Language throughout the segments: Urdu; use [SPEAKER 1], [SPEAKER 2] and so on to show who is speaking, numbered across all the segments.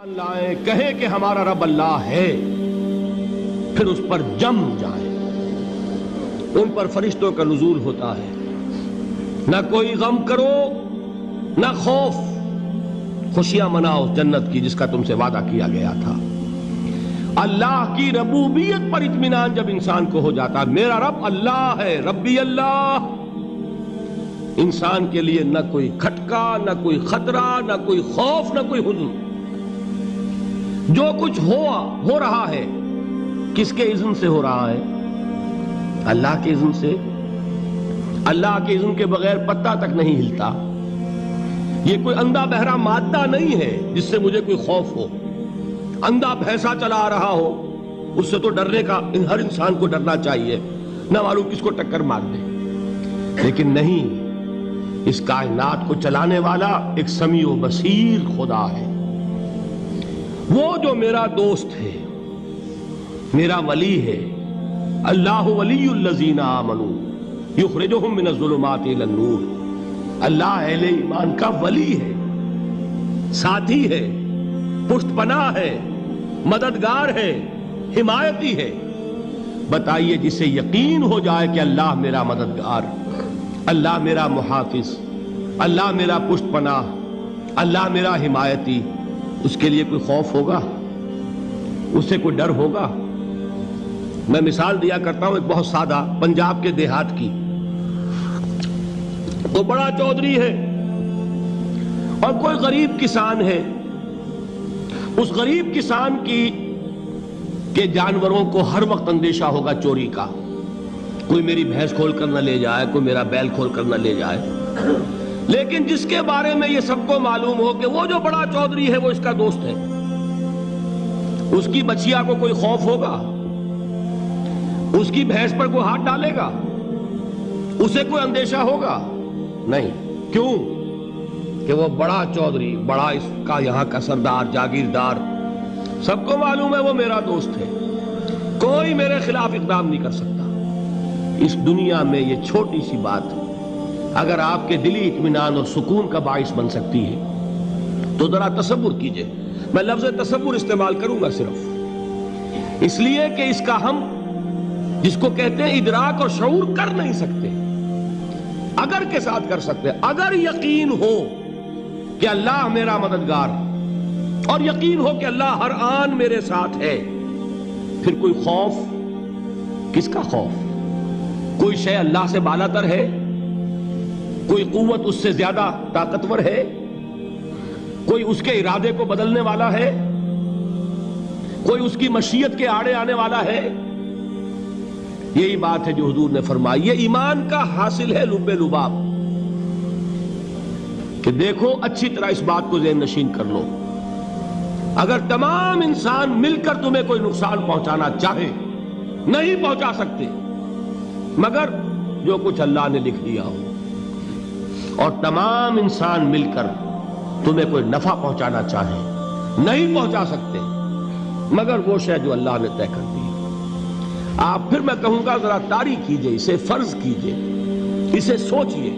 [SPEAKER 1] لائیں کہیں کہ ہمارا رب اللہ ہے، پھر اس پر جم جائیں۔ ان پر فرشتوں کا نزول ہوتا ہے، نہ کوئی غم کرو نہ خوف، خوشیاں مناؤ جنت کی جس کا تم سے وعدہ کیا گیا تھا۔ اللہ کی ربوبیت پر اطمینان جب انسان کو ہو جاتا، میرا رب اللہ ہے، ربی اللہ، انسان کے لیے نہ کوئی کھٹکا، نہ کوئی خطرہ، نہ کوئی خوف، نہ کوئی حزن۔ جو کچھ ہو رہا ہے کس کے اذن سے ہو رہا ہے؟ اللہ کے اذن سے۔ اللہ کے اذن کے بغیر پتہ تک نہیں ہلتا۔ یہ کوئی اندھا بہرا مادہ نہیں ہے جس سے مجھے کوئی خوف ہو۔ اندھا بھینسا چلا آ رہا ہو اس سے تو ڈرنے کا ہر انسان کو ڈرنا چاہیے، نہ معلوم کس کو ٹکر مار دے۔ لیکن نہیں، اس کائنات کو چلانے والا ایک سمیع و بصیر خدا ہے، وہ جو میرا دوست ہے، میرا ولی ہے۔ اللہ ولی الذین آمنوا یخرجہم من الظلمات الی النور۔ اللہ اہل ایمان کا ولی ہے، ساتھی ہے، پشت پناہ ہے، مددگار ہے، حمایتی ہے۔ بتائیے جسے یقین ہو جائے کہ اللہ میرا مددگار، اللہ میرا محافظ، اللہ میرا پشت پناہ، اللہ میرا حمایتی، اس کے لیے کوئی خوف ہوگا؟ اس سے کوئی ڈر ہوگا؟ میں مثال دیا کرتا ہوں ایک بہت سادہ پنجاب کے دیہات کی۔ تو بڑا چودھری ہے اور کوئی غریب کسان ہے۔ اس غریب کسان کے جانوروں کو ہر وقت اندیشہ ہوگا چوری کا، کوئی میری بھینس کھول کر نہ لے جائے، کوئی میرا بیل کھول کر نہ لے جائے۔ لیکن جس کے بارے میں یہ سب کو معلوم ہو کہ وہ جو بڑا چودھری ہے وہ اس کا دوست ہے، اس کی بچیا کو کوئی خوف ہوگا؟ اس کی بھینس پر کوئی ہاتھ ڈالے گا؟ اسے کوئی اندیشہ ہوگا؟ نہیں۔ کیوں؟ کہ وہ بڑا چودھری، بڑا اس کا یہاں کا سردار، جاگیردار، سب کو معلوم ہے وہ میرا دوست ہے، کوئی میرے خلاف اقدام نہیں کر سکتا۔ اس دنیا میں یہ چھوٹی سی بات اگر آپ کے دلی اطمینان اور سکون کا باعث بن سکتی ہے تو ذرا تصور کیجئے۔ میں لفظ تصور استعمال کروں گا صرف اس لیے کہ اس کا ہم جس کو کہتے ہیں ادراک اور شعور کر نہیں سکتے، اگر کے ساتھ کر سکتے۔ اگر یقین ہو کہ اللہ میرا مددگار اور یقین ہو کہ اللہ ہر آن میرے ساتھ ہے، پھر کوئی خوف؟ کس کا خوف؟ کوئی شے اللہ سے بالا تر ہے؟ کوئی قوت اس سے زیادہ طاقتور ہے؟ کوئی اس کے ارادے کو بدلنے والا ہے؟ کوئی اس کی مشیت کے آڑے آنے والا ہے؟ یہی بات ہے جو حضور نے فرمائی۔ یہ ایمان کا حاصل ہے لب لباب، کہ دیکھو اچھی طرح اس بات کو ذہن نشین کر لو، اگر تمام انسان مل کر تمہیں کوئی نقصان پہنچانا چاہے نہیں پہنچا سکتے مگر جو کچھ اللہ نے لکھ دیا ہو، اور تمام انسان مل کر تمہیں کوئی نفع پہنچانا چاہے نہیں پہنچا سکتے مگر وہ شے جو اللہ نے طے کر دی۔ آپ پھر میں کہوں گا ذرا طاری کیجئے، اسے فرض کیجئے، اسے سوچئے۔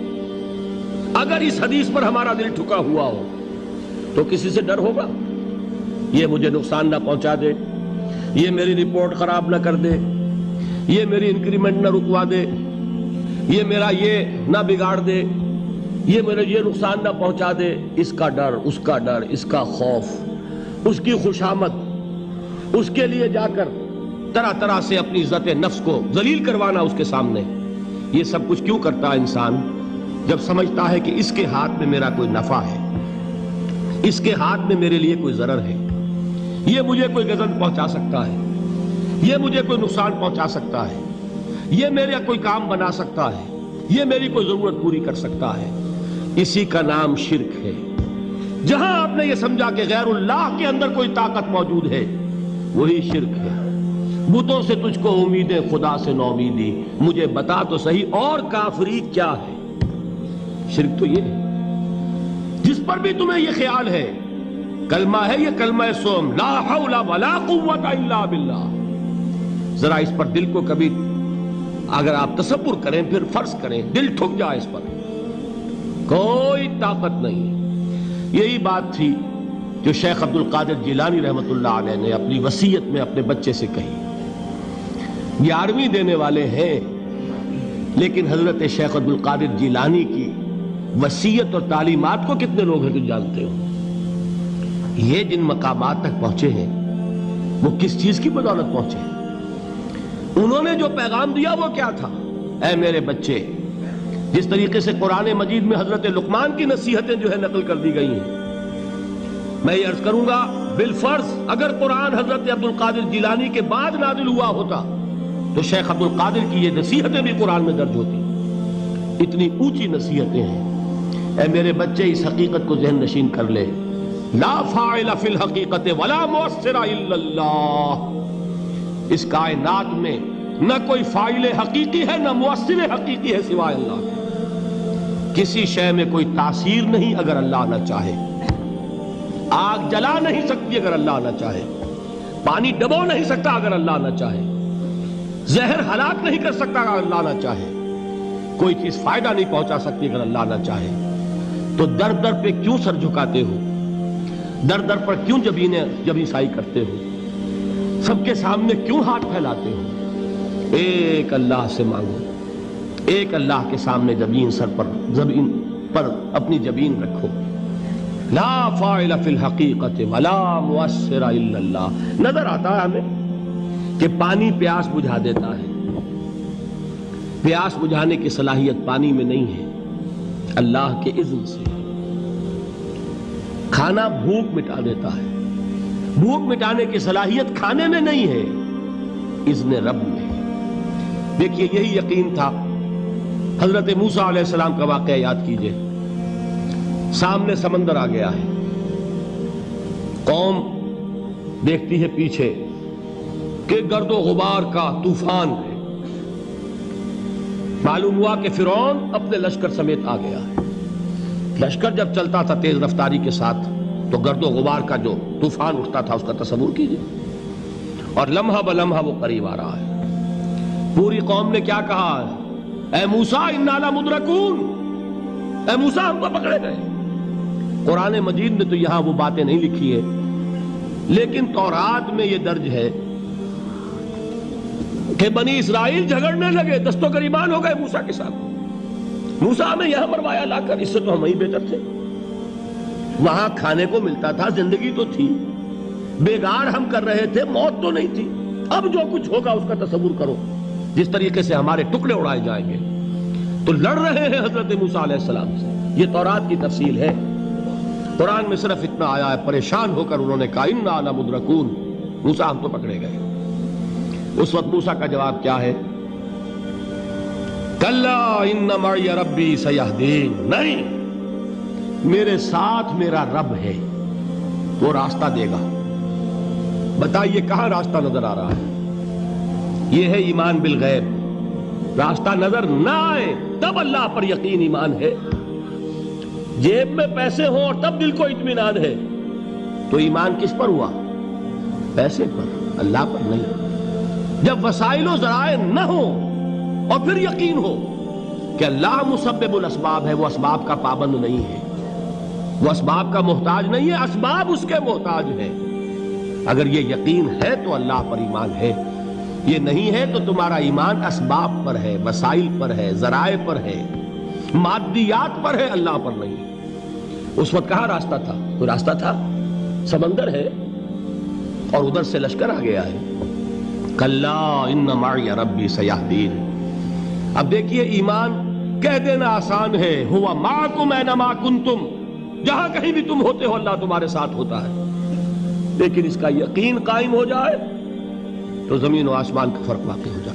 [SPEAKER 1] اگر اس حدیث پر ہمارا دل ٹھکا ہوا ہو تو کسی سے ڈر ہوگا؟ یہ مجھے نقصان نہ پہنچا دے، یہ میری رپورٹ خراب نہ کر دے، یہ میری انکریمنٹ نہ رکوا دے، یہ میرا یہ نہ بگاڑ دے، یہ میرے یہ نقصان نہ پہنچا دے۔ اس کا ڈر، اس کا ڈر، اس کا خوف، اس کی خوشامد، اس کے لیے جا کر طرح طرح سے اپنی عزت نفس کو ذلیل کروانا اس کے سامنے، یہ سب کچھ کیوں کرتا ہے انسان؟ جب سمجھتا ہے کہ اس کے ہاتھ میں میرا کوئی نفع ہے، اس کے ہاتھ میں میرے لیے کوئی ضرر ہے، یہ مجھے کوئی غضب پہنچا سکتا ہے، یہ مجھے کوئی نقصان پہنچا سکتا ہے، یہ میرا کوئی کام بنا سکتا ہے، یہ میری کوئی ضرورت پوری کر سکتا ہے، اسی کا نام شرک ہے۔ جہاں آپ نے یہ سمجھا کہ غیر اللہ کے اندر کوئی طاقت موجود ہے وہی شرک ہے۔ بتوں سے تجھ کو امیدیں، خدا سے نومیدی، مجھے بتا تو صحیح اور کافری کیا ہے؟ شرک تو یہ ہے جس پر بھی تمہیں یہ خیال ہے، کلمہ ہے یہ کلمہ سوم، لا حول ولا قوت الا باللہ، ذرا اس پر دل کو کبھی اگر آپ تصور کریں، پھر فرض کریں، دل ٹھک جائے اس پر، کوئی طاقت نہیں۔ یہی بات تھی جو شیخ عبد القادر جیلانی رحمۃ اللہ علیہ نے اپنی وصیت میں اپنے بچے سے کہی. 11ویں دینے والے ہیں، لیکن حضرت شیخ عبد القادر جیلانی کی وصیت اور تعلیمات کو کتنے لوگ ہیں جو جانتے ہو؟ یہ جن مقامات تک پہنچے ہیں وہ کس چیز کی بدولت پہنچے ہیں؟ انہوں نے جو پیغام دیا وہ کیا تھا؟ اے میرے بچے، جس طریقے سے قرآن مجید میں حضرت لقمان کی نصیحتیں جو ہے نقل کر دی گئی ہیں، میں یہ عرض کروں گا بالفرض اگر قرآن حضرت عبد القادر جیلانی کے بعد نازل ہوا ہوتا تو شیخ عبد القادر کی یہ نصیحتیں بھی قرآن میں درج ہوتی. اتنی اونچی نصیحتیں ہیں. اے میرے بچے، اس حقیقت کو ذہن نشین کر لے، لا فاعل فی الحقیقت ولا مؤثر الا اللہ. اس کائنات میں نہ کوئی فاعل حقیقی ہے نہ مؤثر حقیقی ہے سوائے اللہ کے. کسی شے میں کوئی تاثیر نہیں اگر اللہ نہ چاہے. آگ جلا نہیں سکتی اگر اللہ نہ چاہے. پانی ڈبو نہیں سکتا اگر اللہ نہ چاہے. زہر ہلاک نہیں کر سکتا اگر اللہ نہ چاہے. کوئی چیز فائدہ نہیں پہنچا سکتی اگر اللہ نہ چاہے. تو در در پہ کیوں سر جھکاتے ہو؟ در در پر کیوں جبیں سائی کرتے ہو؟ سب کے سامنے کیوں ہاتھ پھیلاتے ہو؟ ایک اللہ سے مانگو. ایک اللہ کے سامنے زمین پر اپنی جبین رکھو. لا فاعل فی الحقیقت ولا مؤثر الا اللہ. نظر آتا ہے ہمیں کہ پانی پیاس بجھا دیتا ہے. پیاس بجھانے کی صلاحیت پانی میں نہیں ہے، اللہ کے اذن سے. کھانا بھوک مٹا دیتا ہے، بھوک مٹانے کی صلاحیت کھانے میں نہیں ہے، اذن رب میں. دیکھیے یہی یقین تھا. حضرت موسیٰ علیہ السلام کا واقعہ یاد کیجئے. سامنے سمندر آ گیا ہے، قوم دیکھتی ہے پیچھے کہ گرد و غبار کا طوفان ہے. معلوم ہوا کہ فرعون اپنے لشکر سمیت آ گیا ہے. لشکر جب چلتا تھا تیز رفتاری کے ساتھ تو گرد و غبار کا جو طوفان اٹھتا تھا اس کا تصور کیجئے. اور لمحہ بلمحہ وہ قریب آ رہا ہے. پوری قوم نے کیا کہا؟ اے موسیٰ انا لمدرکون، اے موسیٰ ہم کو پکڑے گئے. قرآن مجید نے تو یہاں وہ باتیں نہیں لکھی ہے، لیکن تورات میں یہ درج ہے کہ بنی اسرائیل جھگڑنے لگے، دست و گریبان ہو گئے موسیٰ کے ساتھ. موسیٰ ہمیں یہاں مروایا لا کر، اس سے تو ہم ہی بہتر تھے. وہاں کھانے کو ملتا تھا، زندگی تو تھی، بیگار ہم کر رہے تھے، موت تو نہیں تھی. اب جو کچھ ہوگا اس کا تصور کرو، جس طریقے سے ہمارے ٹکڑے اڑائے جائیں گے. تو لڑ رہے ہیں حضرت موسیٰ علیہ السلام سے. یہ تورات کی تفصیل ہے. قرآن میں صرف اتنا آیا ہے، پریشان ہو کر انہوں نے کہا انا لمدرکون، موسیٰ ہم تو پکڑے گئے. اس وقت موسیٰ کا جواب کیا ہے؟ کلا ان معی ربی سیہدین. نہیں، میرے ساتھ میرا رب ہے، وہ راستہ دے گا. بتائیے کہاں راستہ نظر آ رہا ہے؟ یہ ہے ایمان بالغیب. راستہ نظر نہ آئے تب اللہ پر یقین ایمان ہے. جیب میں پیسے ہوں اور تب دل کو اطمینان ہے تو ایمان کس پر ہوا؟ پیسے پر، اللہ پر نہیں. جب وسائل و ذرائع نہ ہو اور پھر یقین ہو کہ اللہ مسبب الاسباب ہے، وہ اسباب کا پابند نہیں ہے، وہ اسباب کا محتاج نہیں ہے، اسباب اس کے محتاج ہیں. اگر یہ یقین ہے تو اللہ پر ایمان ہے. یہ نہیں ہے تو تمہارا ایمان اسباب پر ہے، وسائل پر ہے، ذرائع پر ہے، مادیات پر ہے، اللہ پر نہیں. اس وقت کہاں راستہ تھا؟ کوئی راستہ تھا؟ سمندر ہے اور ادھر سے لشکر آ گیا ہے. کلا ان معی ربی سیہدین. اب دیکھیے ایمان کہہ دینا آسان ہے، ہوا معکم اینما کنتم، جہاں کہیں بھی تم ہوتے ہو اللہ تمہارے ساتھ ہوتا ہے. لیکن اس کا یقین قائم ہو جائے تو زمین و آسمان کا فرق واقع ہو جائے.